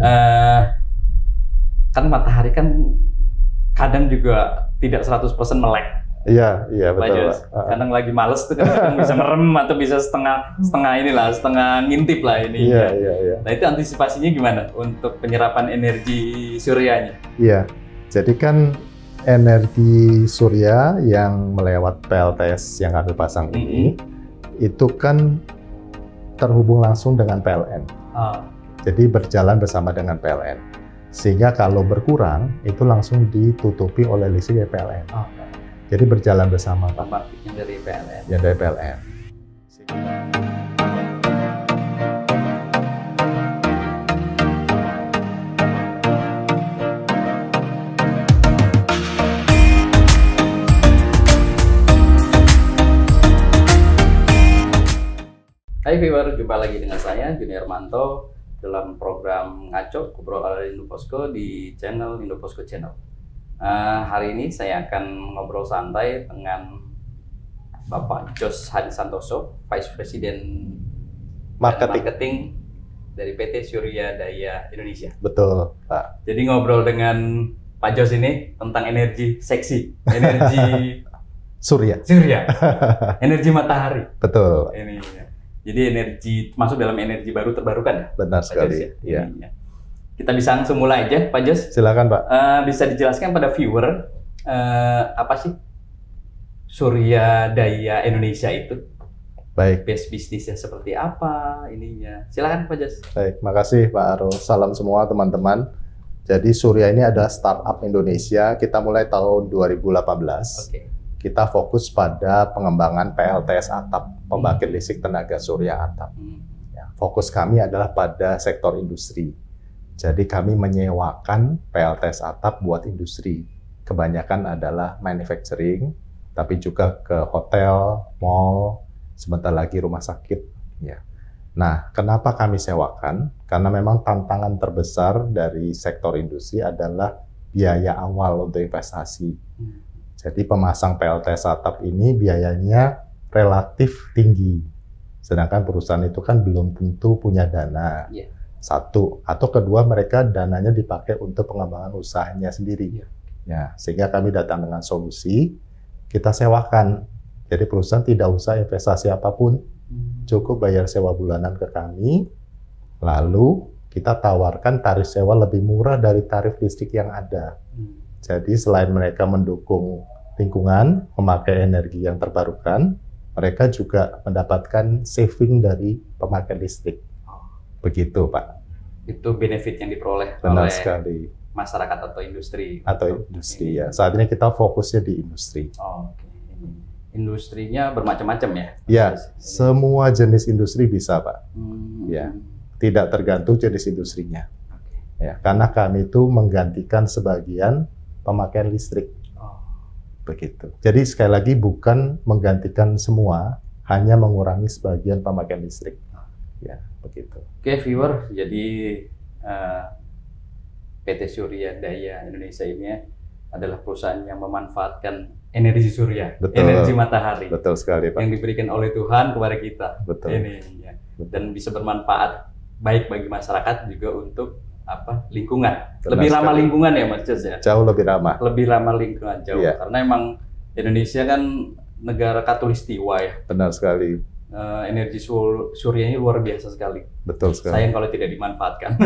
Eh, kan matahari kan kadang juga tidak 100% melek. Iya, iya Pak betul, Jos. Pak. Kadang lagi males tuh kadang bisa merem atau bisa setengah ngintip lah ini. Iya, iya, iya. Nah itu antisipasinya gimana untuk penyerapan energi suryanya? Iya, jadi kan energi surya yang melewat PLTS yang kami pasang ini, itu kan terhubung langsung dengan PLN. Jadi berjalan bersama dengan PLN. Sehingga kalau berkurang, itu langsung ditutupi oleh listrik PLN. Jadi berjalan bersama, Pak. Pembangkitnya dari PLN. Ya, dari PLN. Hai viewer, jumpa lagi dengan saya Junior Manto dalam program Ngaco Ngobrol ala Indoposko di channel Indoposko Channel. Hari ini saya akan ngobrol santai dengan Bapak Jos Hadi Santoso, Vice President Marketing dari PT Surya Daya Indonesia. Betul, Pak. Jadi ngobrol dengan Pak Jos ini tentang energi seksi, energi surya, energi matahari. Betul. Ini. Jadi energi masuk dalam energi baru terbarukan ya? Benar sekali. Ya. Kita bisa langsung mulai aja, Pak Jos. Silakan, Pak. Bisa dijelaskan pada viewer apa sih Surya Daya Indonesia itu? Baik. Base bisnisnya seperti apa ininya? Silakan Pak Jos. Baik, makasih Pak Aro. Salam semua teman-teman. Jadi Surya ini adalah startup Indonesia. Kita mulai tahun 2018. Oke. Kita fokus pada pengembangan PLTS atap, pembangkit listrik tenaga surya atap. Ya, fokus kami adalah pada sektor industri. Jadi kami menyewakan PLTS atap buat industri. Kebanyakan adalah manufacturing, tapi juga ke hotel, mall, sebentar lagi rumah sakit. Ya. Nah, kenapa kami sewakan? Karena memang tantangan terbesar dari sektor industri adalah biaya awal untuk investasi. Jadi pemasang PLTS atap ini biayanya relatif tinggi. Sedangkan perusahaan itu kan belum tentu punya dana. Satu. Atau kedua, mereka dananya dipakai untuk pengembangan usahanya sendiri. Ya, sehingga kami datang dengan solusi, kita sewakan. Jadi perusahaan tidak usah investasi apapun, cukup bayar sewa bulanan ke kami, lalu kita tawarkan tarif sewa lebih murah dari tarif listrik yang ada. Jadi selain mereka mendukung lingkungan, memakai energi yang terbarukan, mereka juga mendapatkan saving dari pemakaian listrik. Begitu, Pak. Itu benefit yang diperoleh Benar oleh sekali. masyarakat atau industri. Atau industri, ya. Saat ini kita fokusnya di industri. Oke. Industrinya bermacam-macam ya? Ya, semua jenis industri bisa, Pak. Ya, tidak tergantung jenis industrinya. Ya, karena kami itu menggantikan sebagian pemakaian listrik. Begitu. Jadi sekali lagi bukan menggantikan semua, hanya mengurangi sebagian pemakaian listrik. Ya, begitu. Oke, viewer. Jadi PT Surya Daya Indonesia ini adalah perusahaan yang memanfaatkan energi surya, energi matahari. Betul sekali, Pak. Yang diberikan oleh Tuhan kepada kita. Betul. Ini ya. Dan bisa bermanfaat baik bagi masyarakat juga untuk lingkungan. Benar lebih ramah sekali. lingkungan ya Mas Jos ya. Jauh lebih ramah. Lebih ramah lingkungan jauh. Iya. Karena emang Indonesia kan negara katulistiwa ya. Benar sekali. Energi suryanya luar biasa sekali. Betul sekali. Sayang kalau tidak dimanfaatkan.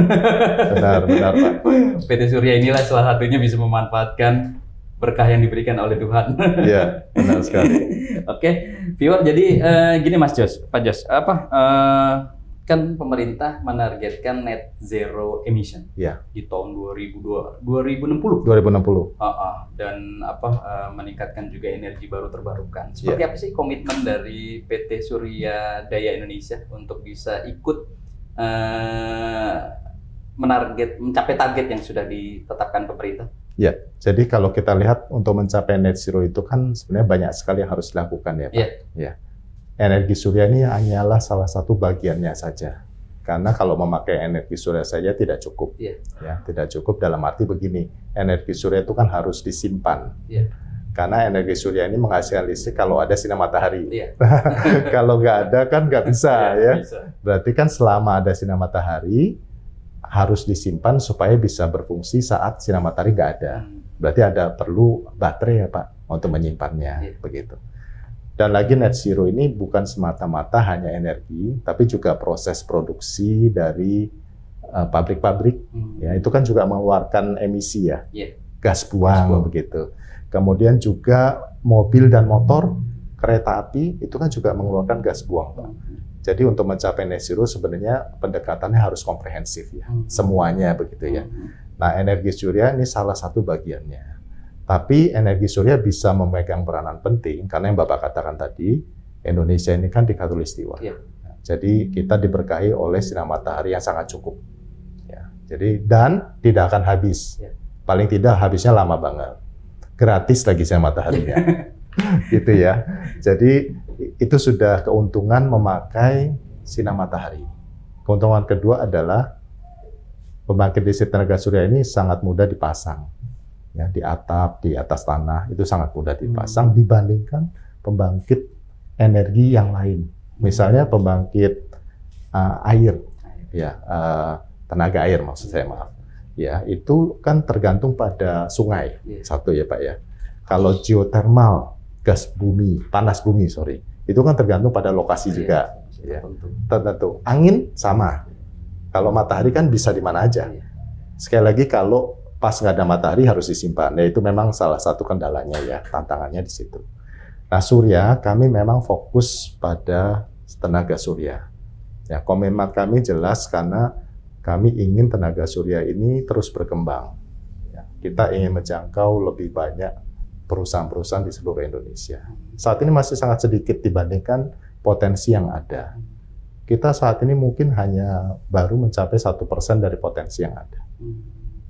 Benar, Pak. PT Surya inilah salah satunya bisa memanfaatkan berkah yang diberikan oleh Tuhan. Iya, benar sekali. Oke, viewer. Jadi gini Mas Jos, Pak Jos, kan pemerintah menargetkan net zero emission di tahun 2060. 2060. Dan meningkatkan juga energi baru terbarukan. Seperti apa sih komitmen dari PT Surya Daya Indonesia untuk bisa ikut mencapai target yang sudah ditetapkan pemerintah? Ya, jadi kalau kita lihat untuk mencapai net zero itu kan sebenarnya banyak sekali yang harus dilakukan ya, Pak. Ya. Energi surya ini hanyalah salah satu bagiannya saja. Karena kalau memakai energi surya saja tidak cukup. Ya, tidak cukup dalam arti begini, energi surya itu kan harus disimpan. Karena energi surya ini menghasilkan listrik kalau ada sinar matahari. Kalau nggak ada kan nggak bisa. Berarti kan selama ada sinar matahari, harus disimpan supaya bisa berfungsi saat sinar matahari nggak ada. Berarti ada perlu baterai ya Pak untuk menyimpannya, begitu. Dan lagi net zero ini bukan semata-mata hanya energi, tapi juga proses produksi dari pabrik-pabrik. Ya, itu kan juga mengeluarkan emisi ya, gas buang begitu. Kemudian juga mobil dan motor, kereta api itu kan juga mengeluarkan gas buang, Pak. Jadi untuk mencapai net zero sebenarnya pendekatannya harus komprehensif ya, semuanya begitu ya. Nah, energi surya ini salah satu bagiannya. Tapi energi surya bisa memegang peranan penting karena yang Bapak katakan tadi, Indonesia ini kan di khatulistiwa. Jadi kita diberkahi oleh sinar matahari yang sangat cukup. Ya, jadi dan tidak akan habis. Paling tidak habisnya lama banget. Gratis lagi sinar mataharinya. Gitu ya. Jadi itu sudah keuntungan memakai sinar matahari. Keuntungan kedua adalah pembangkit listrik tenaga surya ini sangat mudah dipasang. Ya, di atap, di atas tanah itu sangat mudah dipasang dibandingkan pembangkit energi yang lain. Misalnya pembangkit air, ya tenaga air maksud saya, maaf. Ya, itu kan tergantung pada sungai. Satu ya Pak ya. Kalau geothermal, gas bumi, panas bumi, itu kan tergantung pada lokasi juga. Ya. Tertentu. Angin sama. Kalau matahari kan bisa di mana aja. Sekali lagi kalau pas nggak ada matahari harus disimpan. Ya, itu memang salah satu kendalanya ya, tantangannya di situ. Nah, surya kami memang fokus pada tenaga surya. Ya, komitmen kami jelas karena kami ingin tenaga surya ini terus berkembang. Ya, kita ingin menjangkau lebih banyak perusahaan-perusahaan di seluruh Indonesia. Saat ini masih sangat sedikit dibandingkan potensi yang ada. Kita saat ini mungkin hanya baru mencapai 1% dari potensi yang ada.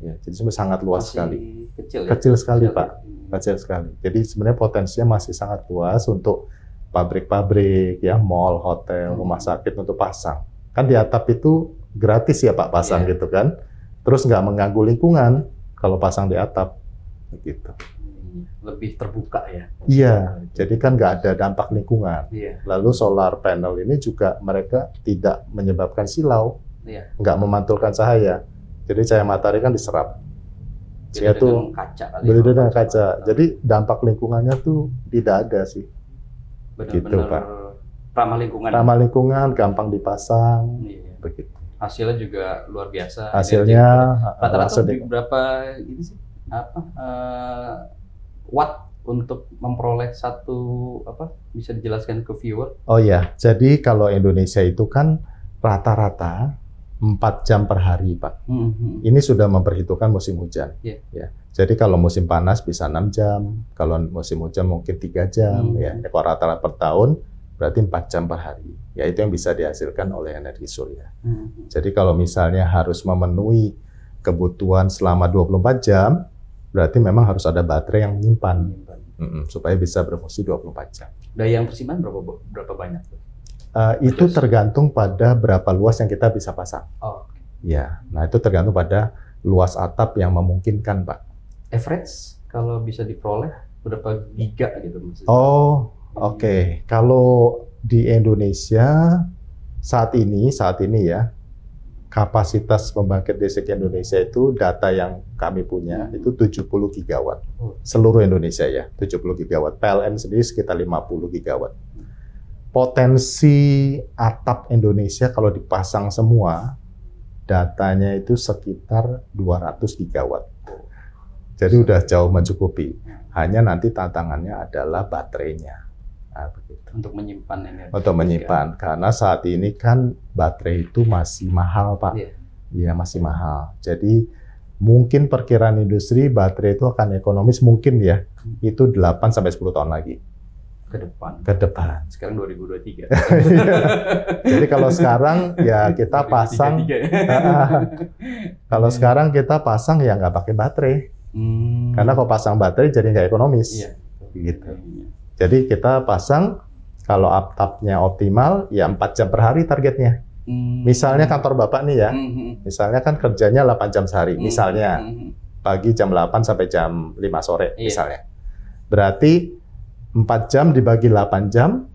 Ya, jadi sebenarnya sangat luas sekali. Kecil sekali, Pak. Kecil sekali. Jadi sebenarnya potensinya masih sangat luas untuk pabrik-pabrik, ya, mall, hotel, rumah sakit untuk pasang. Kan di atap itu gratis ya Pak pasang gitu kan. Terus nggak mengganggu lingkungan kalau pasang di atap. Gitu. Lebih terbuka ya. Iya, jadi kan nggak ada dampak lingkungan. Lalu solar panel ini juga mereka tidak menyebabkan silau, nggak memantulkan cahaya. Jadi cahaya matahari kan diserap. Beda dengan kaca. Beda dengan kaca. Jadi dampak lingkungannya tuh tidak ada sih. Benar-benar gitu, Pak. Ramah lingkungan. Ramah lingkungan, gampang dipasang. Begitu. Hasilnya juga luar biasa. Hasilnya rata-rata berapa ini sih? Watt untuk memperoleh satu bisa dijelaskan ke viewer? Oh ya, jadi kalau Indonesia itu kan rata-rata 4 jam per hari, Pak. Ini sudah memperhitungkan musim hujan. Ya. Jadi kalau musim panas bisa 6 jam, kalau musim hujan mungkin 3 jam. Ya. Kalau rata-rata per tahun berarti 4 jam per hari. Ya, itu yang bisa dihasilkan oleh energi surya. Jadi kalau misalnya harus memenuhi kebutuhan selama 24 jam, berarti memang harus ada baterai yang menyimpan supaya bisa berfungsi 24 jam. Daya yang tersimpan berapa banyak? Itu tergantung pada berapa luas yang kita bisa pasang. Ya, nah itu tergantung pada luas atap yang memungkinkan, Pak. Average kalau bisa diperoleh berapa giga gitu maksudnya? Oke. Kalau di Indonesia saat ini ya, kapasitas pembangkit listrik Indonesia itu data yang kami punya itu 70 gigawatt. Seluruh Indonesia ya, 70 gigawatt. PLN sendiri sekitar 50 gigawatt. Potensi atap Indonesia kalau dipasang semua, datanya itu sekitar 200 gigawatt. Jadi udah jauh mencukupi. Hanya nanti tantangannya adalah baterainya. Nah, begitu. Untuk menyimpan energi. Untuk menyimpan, karena saat ini kan baterai itu masih mahal, Pak. Iya, masih mahal. Jadi mungkin perkiraan industri baterai itu akan ekonomis mungkin ya, itu 8-10 tahun lagi. Ke depan. Sekarang 2023. Jadi kalau sekarang ya kita pasang, kalau sekarang kita pasang ya nggak pakai baterai. Karena kalau pasang baterai jadi nggak ekonomis. Gitu. Jadi kita pasang, kalau atapnya optimal, ya 4 jam per hari targetnya. Misalnya kantor Bapak nih ya, misalnya kan kerjanya 8 jam sehari, misalnya pagi jam 8 sampai jam 5 sore, misalnya. Berarti 4 jam dibagi 8 jam,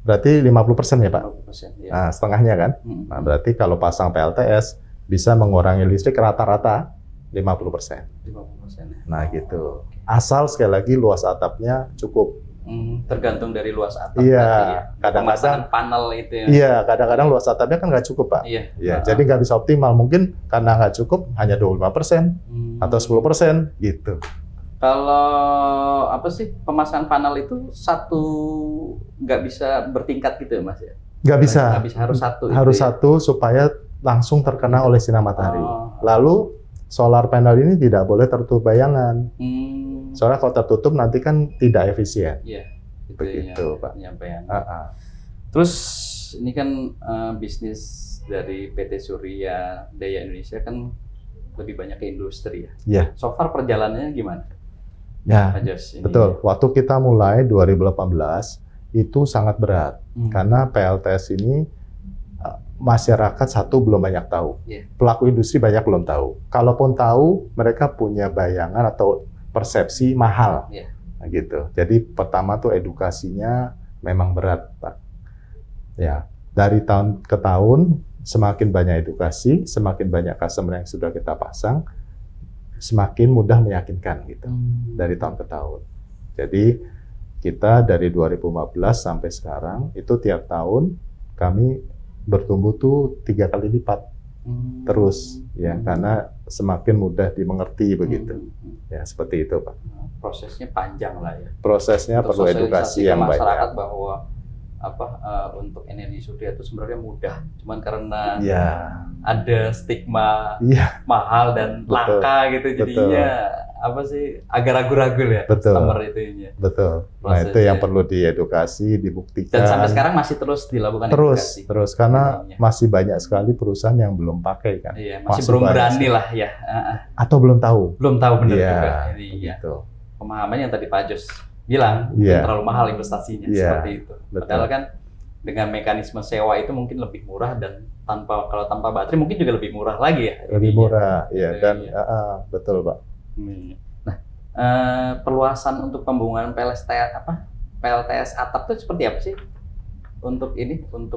berarti 50% ya Pak? 50%, Nah, setengahnya kan? Nah, berarti kalau pasang PLTS, bisa mengurangi listrik rata-rata 50%. 50% ya. Nah gitu. Asal sekali lagi luas atapnya cukup. Tergantung dari luas atap. Iya, berarti ya. kadang-kadang Pemasangan panel itu ya. Iya, kadang-kadang luas atapnya kan nggak cukup, Pak. Iya. Ya, jadi nggak bisa optimal. Mungkin karena nggak cukup hanya 25% atau 10% gitu. Kalau apa sih pemasangan panel itu nggak bisa bertingkat gitu ya Mas ya? Nggak bisa. Nggak bisa, harus satu. Harus itu ya? satu supaya langsung terkena oleh sinar matahari. Oh. Lalu solar panel ini tidak boleh tertutup bayangan. Soalnya kalau tertutup nanti kan tidak efisien. Iya. Itu Begitu, ya, Pak. penyampaian. Terus Ini kan bisnis dari PT Surya Daya Indonesia kan lebih banyak ke industri ya. Iya. So far perjalanannya gimana? Ya, Pak Jos, ini. betul. Waktu kita mulai 2018 itu sangat berat karena PLTS ini masyarakat satu belum banyak tahu. Yeah. Pelaku industri banyak belum tahu. Kalaupun tahu, mereka punya bayangan atau persepsi mahal. Yeah. Nah, gitu. Jadi pertama tuh edukasinya memang berat, Pak. Ya, dari tahun ke tahun semakin banyak edukasi, semakin banyak customer yang sudah kita pasang, semakin mudah meyakinkan gitu. Dari tahun ke tahun. Jadi kita dari 2015 sampai sekarang itu tiap tahun kami bertumbuh tuh 3 kali lipat terus ya, karena semakin mudah dimengerti begitu. Ya, seperti itu, Pak. Prosesnya panjang lah ya. Prosesnya Untuk perlu edukasi yang masyarakat banyak. bahwa untuk energi surya itu sebenarnya mudah, cuman karena Ya, ada stigma iya, mahal dan betul, langka gitu, jadinya agak ragu-ragu ya betul, customer itunya. betul. Nah, Prosesnya. itu yang perlu diedukasi, dibuktikan. Dan sampai sekarang masih terus dilakukan edukasi. Terus karena Iya. masih banyak sekali perusahaan yang belum pakai kan. Iya, masih belum banyak berani sekali. lah ya. Atau belum tahu. Belum tahu benar Iya, juga. Jadi ya, gitu. pemahaman yang tadi Pak Jos bilang Iya. terlalu mahal investasinya, Iya, seperti itu. betul. Padahal kan dengan mekanisme sewa itu mungkin lebih murah, dan kalau tanpa baterai mungkin juga lebih murah lagi ya. Lebih ininya. murah, ya. Gitu, Dan iya. betul, Pak. Nah, perluasan untuk pembangunan PLTS atap itu seperti apa sih? Untuk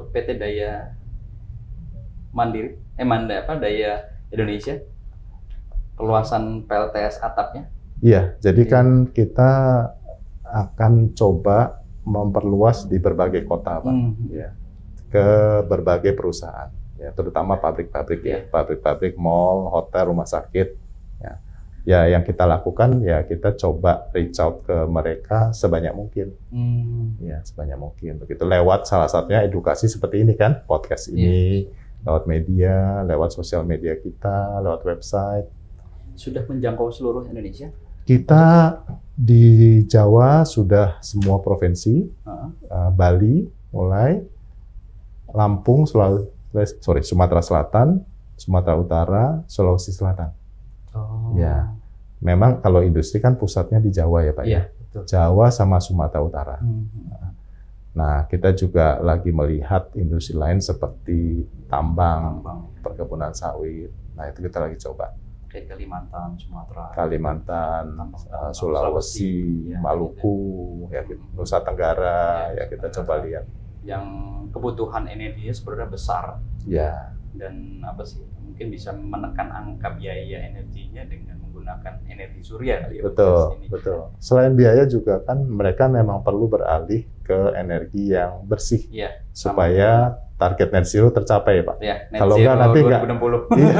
PT Daya Mandiri, Daya Indonesia, perluasan PLTS atapnya? Iya, jadi Oke. kan kita akan coba memperluas di berbagai kota, Pak. Ya, ke berbagai perusahaan, ya, terutama pabrik-pabrik ya, Iya. pabrik-pabrik, mall, hotel, rumah sakit. Ya, yang kita lakukan ya kita coba reach out ke mereka sebanyak mungkin. Ya, sebanyak mungkin. Begitu lewat salah satunya edukasi seperti ini kan, podcast ini, lewat media, lewat sosial media kita, lewat website. Sudah menjangkau seluruh Indonesia? Kita di Jawa sudah semua provinsi, Bali mulai, Lampung, Sumatera Selatan, Sumatera Utara, Sulawesi Selatan. Oh. Ya, memang kalau industri kan pusatnya di Jawa ya, Pak. Iya, Ya? betul. Jawa sama Sumatera Utara. Nah, kita juga lagi melihat industri lain seperti tambang, perkebunan sawit. Nah, itu kita lagi coba. Kayak Kalimantan, Sumatera. Kalimantan, Sulawesi, ya, Maluku, ya, Nusa Tenggara, ya, kita coba lihat. Yang kebutuhan energinya sebenarnya besar, Ya, dan mungkin bisa menekan angka biaya energinya dengan menggunakan energi surya kali ya. betul, Ini. betul. Selain biaya juga kan mereka memang perlu beralih ke energi yang bersih Iya, supaya target net zero tercapai, Pak. ya, net Kalau zero enggak nanti enggak. 2060. Iya,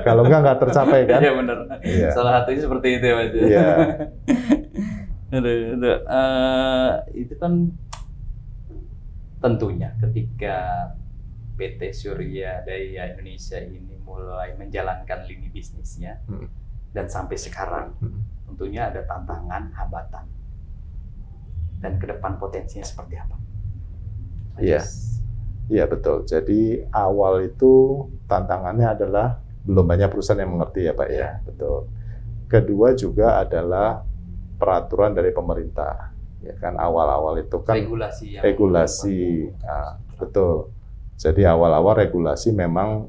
kalau nggak tercapai kan? Iya benar. Iya. Salah satunya seperti itu ya, Mas. Iya. Itu kan tentunya ketika PT Surya Daya Indonesia ini mulai menjalankan lini bisnisnya dan sampai sekarang, tentunya ada tantangan, hambatan, dan ke depan potensinya seperti apa? Iya. Iya, betul. Jadi awal itu tantangannya adalah belum banyak perusahaan yang mengerti ya, Pak, ya. Betul. Kedua juga adalah peraturan dari pemerintah. Ya kan, awal-awal itu kan regulasi. Nah, betul. Jadi awal-awal regulasi memang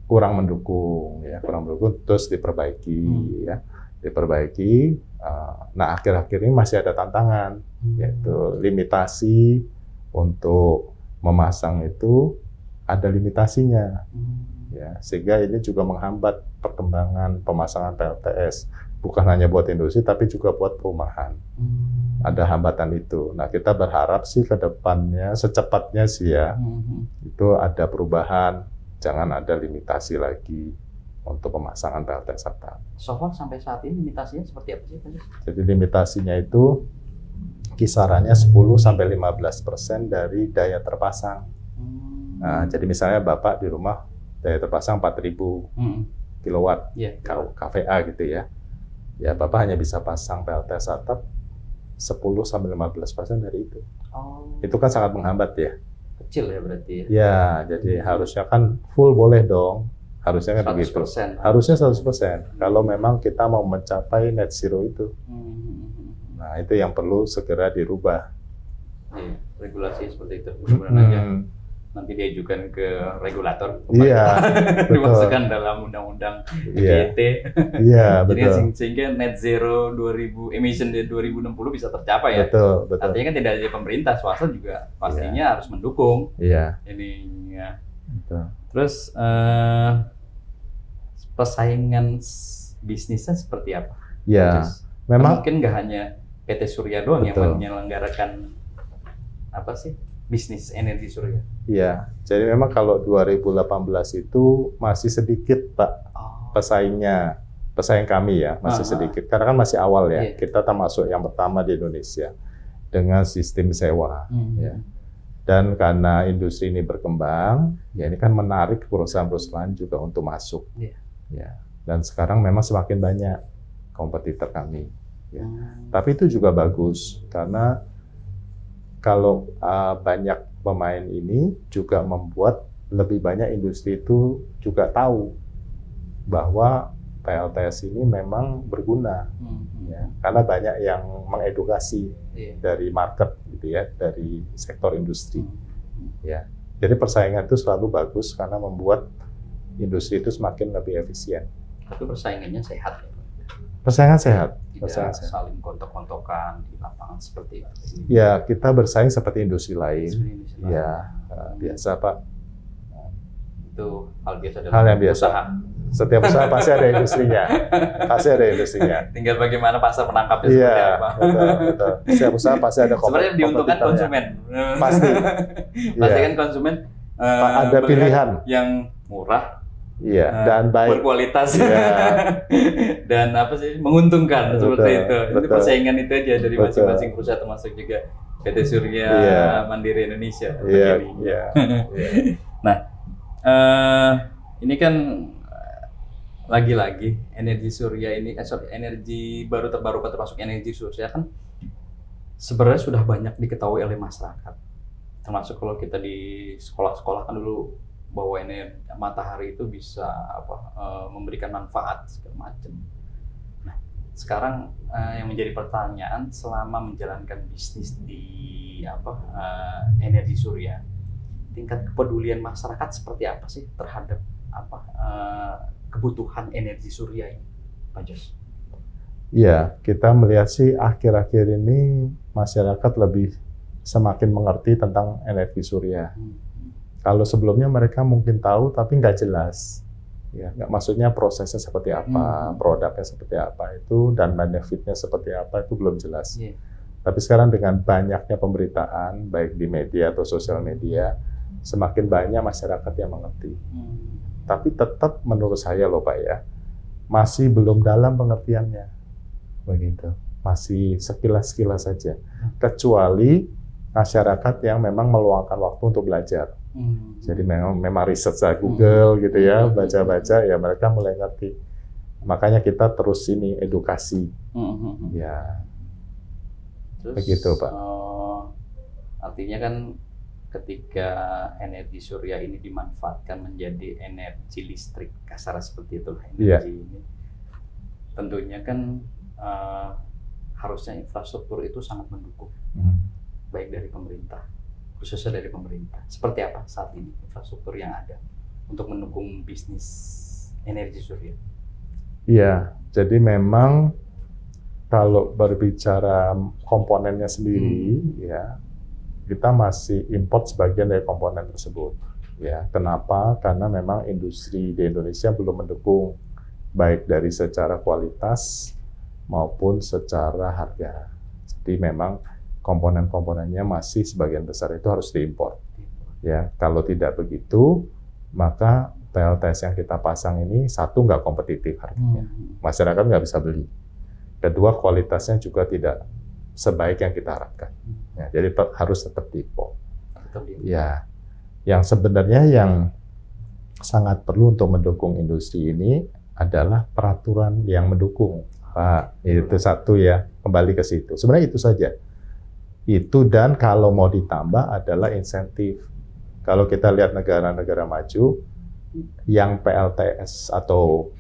kurang mendukung, ya, terus diperbaiki, ya, diperbaiki. Nah, akhir-akhir ini masih ada tantangan, yaitu limitasi untuk memasang itu ada limitasinya. Ya, sehingga ini juga menghambat perkembangan pemasangan PLTS, bukan hanya buat industri tapi juga buat perumahan. Ada hambatan itu. Nah, kita berharap sih ke depannya secepatnya sih ya, itu ada perubahan, jangan ada limitasi lagi untuk pemasangan PLTS atap. So far sampai saat ini limitasinya seperti apa sih, Pak Jos? Jadi limitasinya itu kisarannya 10-15% dari daya terpasang. Nah, jadi misalnya Bapak di rumah daya terpasang 4.000 kilowatt kVA gitu ya. Ya, Bapak hanya bisa pasang PLTS atap 10-15% dari itu. Itu kan sangat menghambat ya. Kecil ya berarti ya? Ya, jadi harusnya kan full boleh dong. Harusnya kan begitu. Harusnya 100%. Kalau memang kita mau mencapai net zero itu. Nah, itu yang perlu segera dirubah. Regulasi seperti itu. Mudah-mudahan nanti diajukan ke regulator. Iya, dimasukkan dalam undang-undang EGT. Iya, betul. Sehingga net zero 2000 emission di 2060 bisa tercapai ya. Betul. Artinya kan tidak hanya pemerintah, swasta juga pastinya harus mendukung. Ininya. Betul. Terus persaingan bisnisnya seperti apa? Ya, memang mungkin nggak hanya PT Surya doang yang menyelenggarakan bisnis energi surya. Iya, jadi memang kalau 2018 itu masih sedikit Pak pesaing kami ya, masih sedikit karena kan masih awal ya. Kita termasuk yang pertama di Indonesia dengan sistem sewa ya. Dan karena industri ini berkembang, ya ini kan menarik perusahaan-perusahaan juga untuk masuk. Ya. Dan sekarang memang semakin banyak kompetitor kami. Ya. Tapi itu juga bagus karena kalau banyak pemain ini juga membuat lebih banyak industri itu juga tahu bahwa PLTS ini memang berguna, ya. Karena banyak yang mengedukasi dari market, gitu ya, dari sektor industri, ya. Jadi persaingan itu selalu bagus karena membuat industri itu semakin lebih efisien. Tapi persaingannya sehat ya? Persaingan sehat. Tidak saling kontok-kontokan di lapangan seperti itu. Ya, kita bersaing seperti industri lain. Ya, biasa Pak. Itu hal biasa dalam hal yang biasa. Usaha. Setiap usaha pasti ada industrinya. Pasti ada industrinya. Tinggal bagaimana pasar menangkapnya seperti apa. Betul. Setiap usaha pasti ada sebenarnya diuntungkan konsumen. Pasti. Pasti kan konsumen ada pilihan yang murah. Iya, dan baik, berkualitas, dan menguntungkan seperti itu. Itu persaingan itu aja dari masing-masing perusahaan, termasuk juga PT Surya Mandiri Indonesia. Nah, ini kan lagi-lagi energi surya ini, energi baru terbarukan termasuk energi surya kan sebenarnya sudah banyak diketahui oleh masyarakat. Termasuk kalau kita di sekolah-sekolah kan dulu bahwa matahari itu bisa memberikan manfaat segala macam. Nah, sekarang yang menjadi pertanyaan selama menjalankan bisnis di energi surya, tingkat kepedulian masyarakat seperti apa sih terhadap kebutuhan energi surya ini, Pak Jos? Iya, kita melihat sih akhir-akhir ini masyarakat lebih semakin mengerti tentang energi surya. Kalau sebelumnya mereka mungkin tahu tapi nggak jelas, ya, nggak maksudnya prosesnya seperti apa, produknya seperti apa itu, dan benefitnya seperti apa itu belum jelas. Tapi sekarang dengan banyaknya pemberitaan baik di media atau sosial media, semakin banyak masyarakat yang mengerti. Tapi tetap menurut saya loh Pak ya, masih belum dalam pengertiannya, begitu. Masih sekilas-sekilas saja, kecuali masyarakat yang memang meluangkan waktu untuk belajar. Jadi memang riset saya Google gitu ya, baca-baca ya mereka mulai ngerti. Makanya kita terus ini edukasi. Ya. Terus, begitu Pak. Artinya kan ketika energi surya ini dimanfaatkan menjadi energi listrik, kasar seperti itu energi ini. Tentunya kan harusnya infrastruktur itu sangat mendukung. Baik dari pemerintah, khususnya dari pemerintah. Seperti apa saat ini infrastruktur yang ada untuk mendukung bisnis energi surya? Iya, jadi memang kalau berbicara komponennya sendiri, ya kita masih import sebagian dari komponen tersebut. Ya, kenapa? Karena memang industri di Indonesia belum mendukung baik dari secara kualitas maupun secara harga. Jadi memang komponen-komponennya masih sebagian besar itu harus diimpor. Ya, kalau tidak begitu, maka PLTS yang kita pasang ini satu nggak kompetitif harganya, masyarakat nggak bisa beli. Kedua, kualitasnya juga tidak sebaik yang kita harapkan. Ya, jadi harus tetap diimpor. Ya, yang sebenarnya yang sangat perlu untuk mendukung industri ini adalah peraturan yang mendukung, Pak. Itu satu ya, kembali ke situ. Sebenarnya itu saja. Itu, dan kalau mau ditambah adalah insentif. Kalau kita lihat negara-negara maju, yang PLTS atau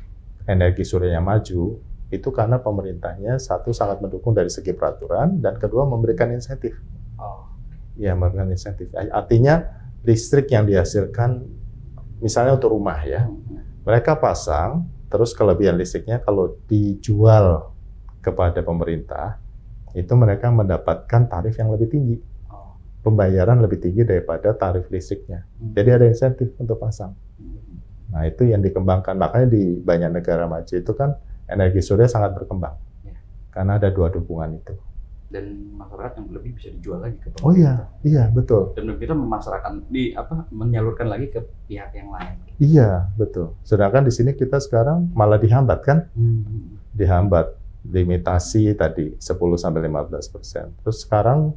energi suryanya maju, itu karena pemerintahnya satu sangat mendukung dari segi peraturan, dan kedua memberikan insentif. Ya, memberikan insentif. Artinya listrik yang dihasilkan, misalnya untuk rumah ya, mereka pasang, terus kelebihan listriknya kalau dijual kepada pemerintah, itu mereka mendapatkan tarif yang lebih tinggi. Pembayaran lebih tinggi daripada tarif listriknya. Jadi ada insentif untuk pasang. Nah, itu yang dikembangkan. Makanya di banyak negara maju itu kan energi surya sangat berkembang. Karena ada dua dukungan itu. Dan masyarakat yang lebih bisa dijual lagi ke pemerintah. Oh iya, betul. Dan kita memasarkan menyalurkan lagi ke pihak yang lain. Iya, betul. Sedangkan di sini kita sekarang malah dihambat kan? Dihambat, limitasi tadi 10-15%. Terus sekarang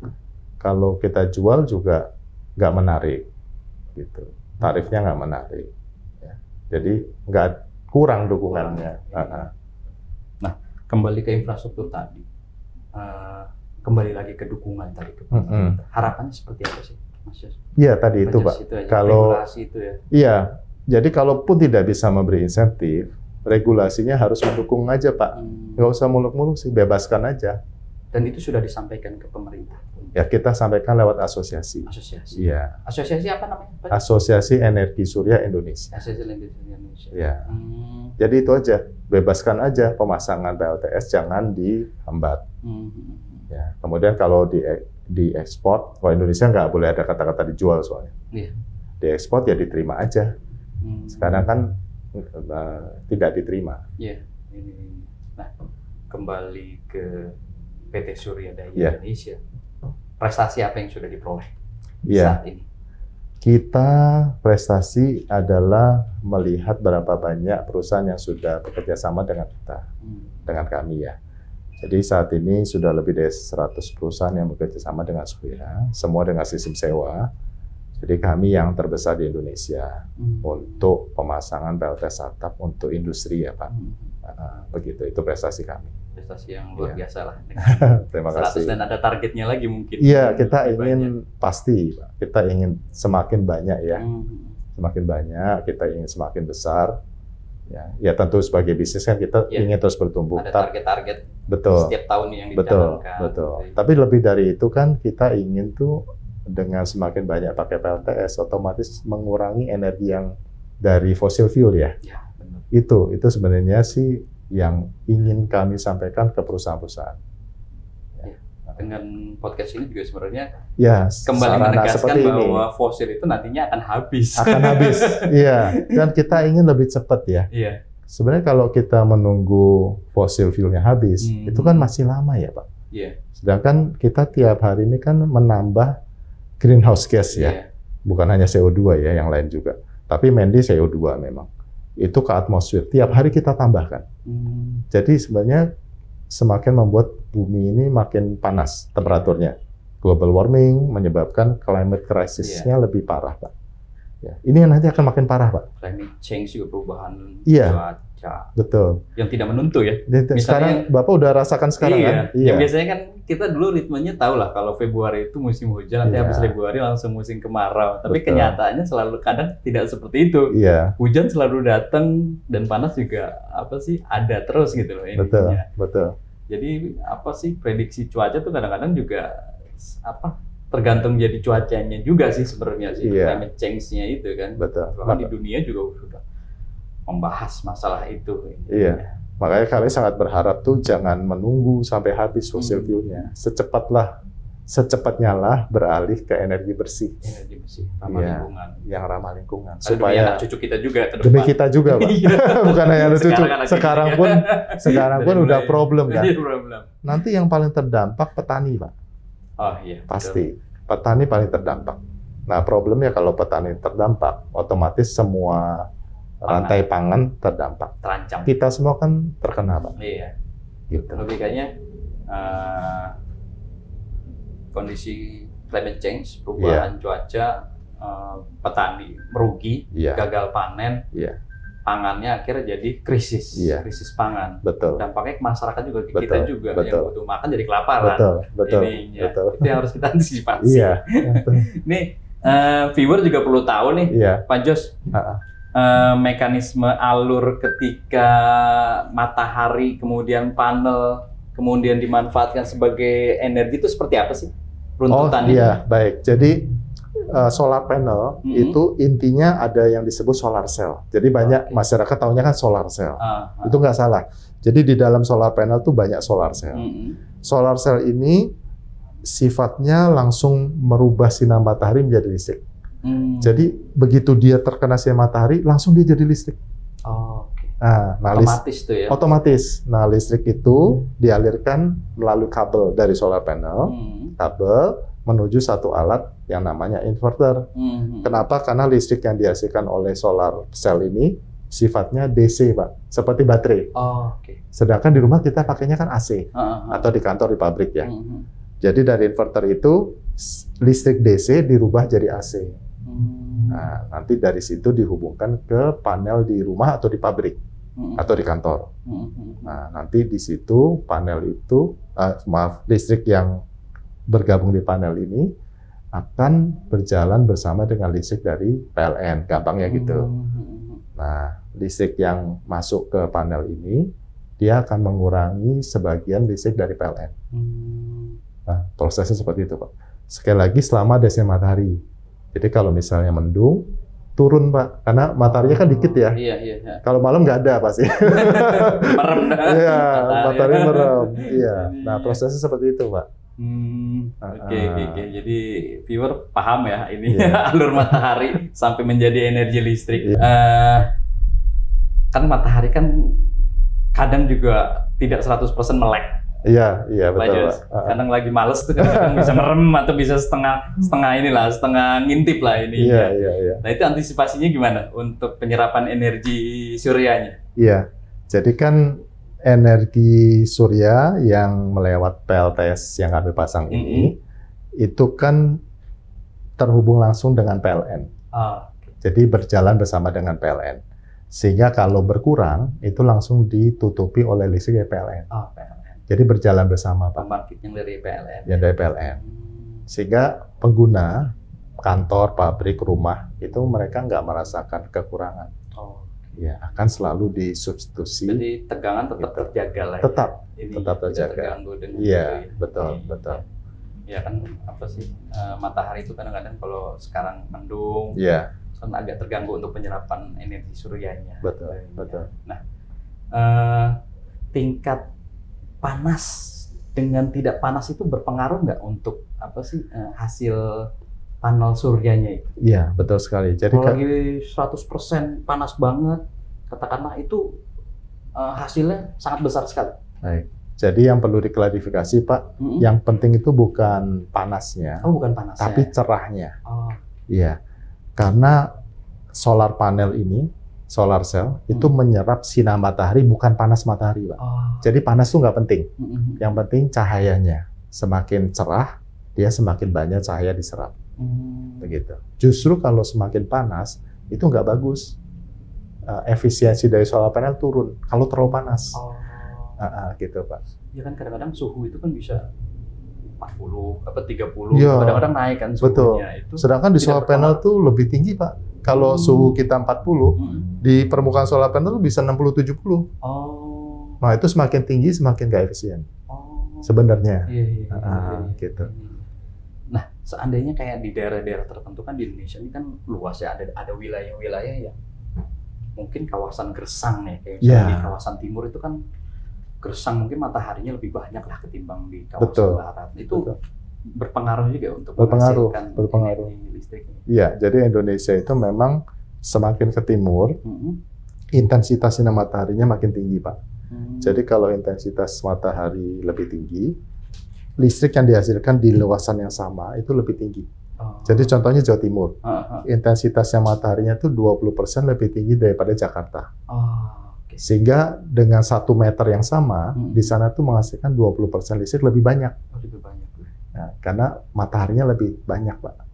kalau kita jual juga nggak menarik, gitu. Tarifnya nggak menarik. Ya. Jadi nggak kurang dukungannya. Nah, kembali ke infrastruktur tadi. Kembali lagi ke dukungan tadi ke pemerintah. Harapannya seperti apa sih, Mas Yos? Iya, tadi itu, Pak. Kalau regulasi itu ya. Iya, jadi kalaupun tidak bisa memberi insentif, regulasinya harus mendukung aja, Pak. Nggak usah muluk-muluk sih, bebaskan aja. Dan itu sudah disampaikan ke pemerintah. Ya, kita sampaikan lewat asosiasi. Asosiasi. Iya. Asosiasi apa namanya, Pak? Asosiasi Energi Surya Indonesia. Asosiasi Energi Surya Indonesia. Ya. Jadi itu aja, bebaskan aja pemasangan PLTS, jangan dihambat. Ya. Kemudian kalau diekspor, kalau Indonesia nggak boleh ada kata-kata dijual soalnya. Iya. Diekspor ya diterima aja. Sekarang kan tidak diterima. Iya. Nah, kembali ke PT Surya Daya Indonesia. Prestasi apa yang sudah diperoleh saat ini? Kita prestasi adalah melihat berapa banyak perusahaan yang sudah bekerja sama dengan kita, dengan kami ya. Jadi saat ini sudah lebih dari 100 perusahaan yang bekerja sama dengan Surya, semua dengan sistem sewa. Jadi kami yang terbesar di Indonesia untuk pemasangan PLTS atap untuk industri ya Pak. Begitu, itu prestasi kami. Prestasi yang luar biasa lah. Terima kasih. Dan ada targetnya lagi mungkin. Iya, kita ingin pasti, Pak. Kita ingin semakin banyak ya. Semakin banyak, kita ingin semakin besar. Ya tentu sebagai bisnis kan kita ingin terus bertumbuh. Ada target-target setiap tahun yang dicanangkan. Betul. Tapi lebih dari itu kan kita ingin tuh dengan semakin banyak pakai PLTS, otomatis mengurangi energi yang dari fossil fuel ya. Benar. Itu sebenarnya sih yang ingin kami sampaikan ke perusahaan-perusahaan. Dengan podcast ini juga sebenarnya kembali menegaskan bahwa fosil itu nantinya akan habis. Akan habis, iya. Dan kita ingin lebih cepat ya. Iya. Sebenarnya kalau kita menunggu fosil fuelnya habis, itu kan masih lama ya Pak. Iya. Sedangkan kita tiap hari ini kan menambah greenhouse gas ya. Bukan hanya CO2 ya, yang lain juga. Tapi mainly CO2 memang. Itu ke atmosfer. Tiap hari kita tambahkan. Jadi sebenarnya semakin membuat bumi ini makin panas temperaturnya. Global warming menyebabkan climate crisis-nya lebih parah, Pak. Ya. Ini yang nanti akan makin parah, Pak. Climate change juga perubahan cuaca. Betul. Yang tidak menentu ya. Sekarang Bapak udah rasakan sekarang kan? Yang biasanya kan kita dulu ritmenya tahu lah kalau Februari itu musim hujan, nanti habis Februari langsung musim kemarau. Tapi kenyataannya selalu kadang tidak seperti itu. Iya. Hujan selalu datang dan panas juga ada terus gitu loh intinya. Betul. Jadi prediksi cuaca tuh kadang-kadang juga tergantung jadi cuacanya juga sih sebenarnya sih. Climate change-nya itu kan. Betul. Bahkan di dunia juga sudah membahas masalah itu. Iya. Makanya kami sangat berharap tuh jangan menunggu sampai habis fossil fuel-nya. Secepatlah secepatnya lah beralih ke energi bersih. Energi bersih, ramah Iya, lingkungan. yang ramah lingkungan. Karena demi Supaya anak cucu kita juga ke demi depan. kita juga, Pak. Bukan hanya anak cucu. Sekarang anak cucu Sekarang juga. pun Dari udah mulai- problem kan. Iya, problem. Nanti yang paling terdampak petani, Pak. Oh iya. Pasti. Petani paling terdampak. Nah, problemnya kalau petani terdampak, otomatis semua rantai pangan terdampak. Terancam. Kita semua kan terkena, Pak. Iya. Gitu. Logikanya kondisi climate change, perubahan cuaca, petani merugi, Iya, gagal panen, iya, pangannya akhirnya jadi krisis, Iya. krisis pangan. betul. Dampaknya ke masyarakat juga, ke Betul, kita juga betul. yang butuh makan jadi kelaparan. Betul, betul, Ininya. betul. Itu yang harus kita antisipasi. Iya, Nih, viewer juga perlu tahu nih, iya. Pak Jos, mekanisme alur ketika matahari, kemudian panel, kemudian dimanfaatkan sebagai energi itu seperti apa sih? Oh Runtutannya? iya, baik. Jadi solar panel Mhm. itu intinya ada yang disebut solar cell. Jadi banyak Oke. masyarakat taunya kan solar cell. Ah, ah. Itu nggak salah. Jadi di dalam solar panel tuh banyak solar cell. Mhm. Solar cell ini sifatnya langsung merubah sinar matahari menjadi listrik. Jadi begitu dia terkena sinar matahari, langsung dia jadi listrik. Oh, oke. Nah, Otomatis tuh ya. otomatis. Nah, listrik itu dialirkan melalui kabel dari solar panel, Mhm. kabel menuju satu alat yang namanya inverter. Mhm. Kenapa? Karena listrik yang dihasilkan oleh solar cell ini sifatnya DC, Pak, seperti baterai. Oh, oke. Sedangkan di rumah kita pakainya kan AC Ah, ah, ah. atau di kantor, di pabrik ya. Mhm. Jadi dari inverter itu listrik DC dirubah jadi AC. Mhm. Nah, nanti dari situ dihubungkan ke panel di rumah atau di pabrik Mhm. atau di kantor. Mhm. Nah, nanti di situ panel itu, listrik yang bergabung di panel ini akan berjalan bersama dengan listrik dari PLN, gampangnya gitu. Mhm. Nah, listrik yang masuk ke panel ini, dia akan mengurangi sebagian listrik dari PLN. Mhm. Nah, prosesnya seperti itu, Pak. Sekali lagi, selama ada sinar matahari. Jadi kalau misalnya mendung, turun, Pak. Karena mataharinya kan dikit ya. Iya, iya, iya. Kalau malam nggak ada pasti. Merem dah. Iya, Matahari. matahari merem. Iya. Nah, Iya. prosesnya seperti itu, Pak. Oke, oke, oke. Jadi viewer paham ya ini Iya. alur matahari sampai menjadi energi listrik. Iya. Kan matahari kan kadang juga tidak 100% melek. Iya, iya Pak betul, Jos. Pak. Kadang lagi males tuh kadang bisa merem atau bisa setengah inilah, setengah ngintip lah ini. Iya, iya, iya. Nah, itu antisipasinya gimana untuk penyerapan energi suryanya? Iya. Jadi kan energi surya yang melewat PLTS yang kami pasang ini, itu kan terhubung langsung dengan PLN. Oh, Jadi berjalan bersama dengan PLN. Sehingga kalau berkurang, itu langsung ditutupi oleh listrik dari PLN. PLN. Jadi berjalan bersama, Pak, Pembangkit yang dari PLN. yang dari PLN. Sehingga pengguna, kantor, pabrik, rumah, itu mereka nggak merasakan kekurangan. Oh, Ya, akan selalu disubstitusi. jadi tegangan tetap Gitu. terjaga lah. Tetap, Ini tetap tidak terjaga. terganggu dengan Iya, itu ya. betul, Iya. betul. Ya kan apa sih matahari itu kadang-kadang kalau sekarang mendung Iya, kan agak terganggu untuk penyerapan energi suryanya. betul, Iya. betul. Tingkat panas dengan tidak panas itu berpengaruh nggak untuk apa sih hasil panel suryanya itu? Iya, betul sekali. Jadi Kalau lagi 100% panas banget, katakanlah itu hasilnya sangat besar sekali. baik. Jadi yang perlu diklarifikasi, Pak, Mm-mm. yang penting itu bukan panasnya, Oh, bukan panasnya. tapi cerahnya. Oh, Iya. Karena solar panel ini, solar cell, itu menyerap sinar matahari, bukan panas matahari, Pak. oh. Jadi panas itu nggak penting. Mm-mm. Yang penting cahayanya. Semakin cerah, dia semakin banyak cahaya diserap. Begitu. Justru kalau semakin panas, itu nggak bagus. Efisiensi dari solar panel turun kalau terlalu panas. Oh. Gitu, Pak. Ya kan kadang-kadang suhu itu kan bisa 40, apa 30, Iya. kadang-kadang naik kan Betul. suhunya itu. Sedangkan di tidak solar panel tuh lebih tinggi, Pak. Kalau suhu kita 40, di permukaan solar panel tuh bisa 60-70. Oh. Nah, itu semakin tinggi semakin nggak efisien Oh. sebenarnya. Iya, iya, iya, iya. Gitu. Nah, seandainya kayak di daerah-daerah tertentu kan di Indonesia ini kan luas ya, ada wilayah-wilayah yang mungkin kawasan gersang ya, kayak misalnya Ya. di kawasan timur itu kan gersang mungkin mataharinya lebih banyak lah ketimbang di kawasan Betul. barat. Itu Betul. berpengaruh juga untuk Berpengaruh, menghasilkan berpengaruh. energi listrik. Iya, jadi Indonesia itu memang semakin ke timur, intensitas sinar mataharinya makin tinggi, Pak. Jadi kalau intensitas matahari lebih tinggi, listrik yang dihasilkan di luasan yang sama itu lebih tinggi. Jadi contohnya Jawa Timur, intensitasnya mataharinya itu 20% lebih tinggi daripada Jakarta. Sehingga dengan 1 meter yang sama, di sana tuh menghasilkan 20% listrik lebih banyak. Lebih banyak. Nah, karena mataharinya lebih banyak, Pak.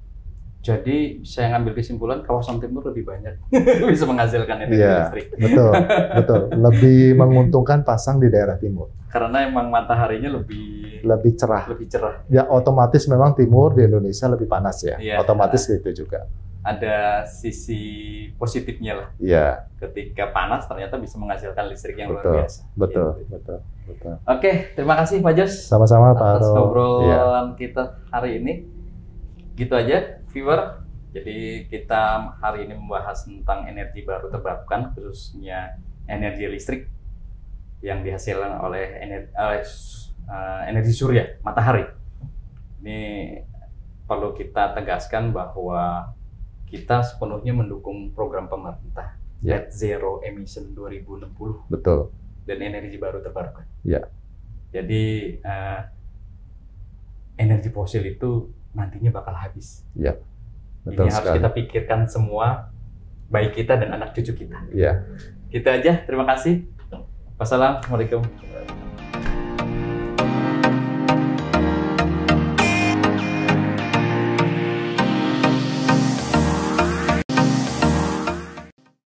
Jadi saya ngambil kesimpulan kawasan timur lebih banyak bisa menghasilkan energi listrik. Betul, betul. Lebih menguntungkan pasang di daerah timur. Karena emang mataharinya lebih cerah. Lebih cerah. Ya otomatis memang timur di Indonesia lebih panas ya. Otomatis gitu juga. Ada sisi positifnya lah. Iya. Ketika panas ternyata bisa menghasilkan listrik yang luar biasa. Betul. Oke, terima kasih Pak Jos. Sama-sama Pak Aro. Atas obrolan kita hari ini. Gitu aja, viewer. Jadi kita hari ini membahas tentang energi baru terbarukan, khususnya energi listrik yang dihasilkan oleh energi surya, matahari. Ini perlu kita tegaskan bahwa kita sepenuhnya mendukung program pemerintah Net Zero Emission 2060. Betul. Dan energi baru terbarukan. Ya. Jadi energi fosil itu nantinya bakal habis. Ya. Betul. Ini harus kita pikirkan semua, baik kita dan anak cucu kita. Ya. Gitu aja. Terima kasih. Wassalamualaikum.